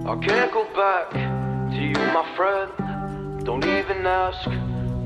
I can't go back to you, my friend. Don't even ask,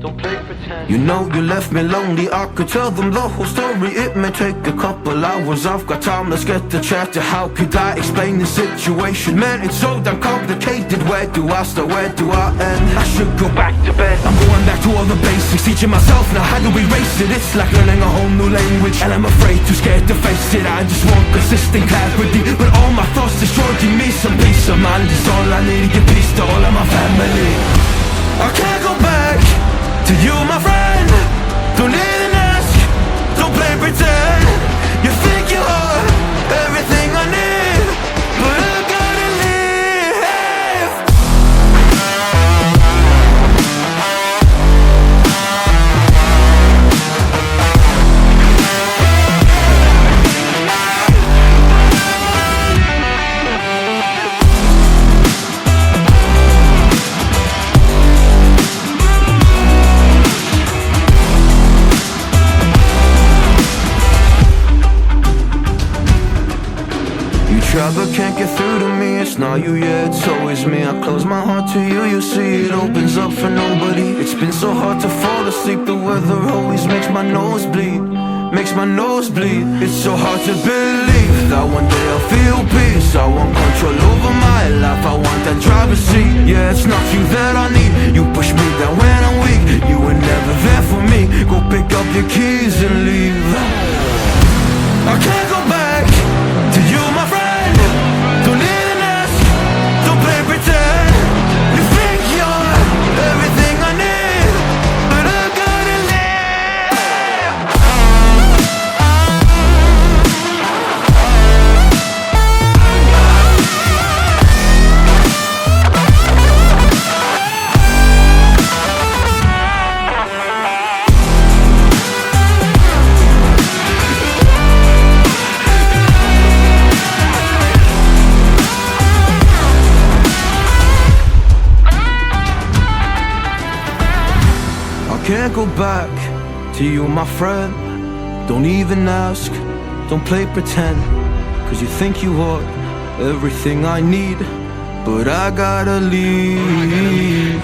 don't play pretend. You know you left me lonely, I could tell them the whole story. It may take a couple hours, I've got time, let's get to chat. How could I explain the situation? Man, it's so damn complicated. Where do I start, where do I end? I should go back to bed. I'm going back to all the basics, teaching myself now how to erase it. It's like learning a whole new language, and I'm afraid, too scared to face it. I just want consistent clarity, but all my thoughts destroying me. Some peace of mind is all I need to give peace to all of my family. I can't go back to you, my friend. Don't even ask, don't play pretend. You think you are everything I need, but I gotta leave. Try but can't get through to me. It's not you, yeah, it's always me. I close my heart to you, you see it opens up for nobody. It's been so hard to fall asleep. The weather always makes my nose bleed, makes my nose bleed. It's so hard to believe that one day I'll feel peace. I want control over my life, I want that driver's seat. Yeah, it's not you that I need. You push me down when I'm weak. You were never there for me. Go pick up your keys and leave. I can't go back to you, my friend. Don't even ask, don't play pretend. You think you're everything I need, but I gotta live. Can't go back to you, my friend. Don't even ask, don't play pretend. Cause you think you are everything I need, but I gotta leave.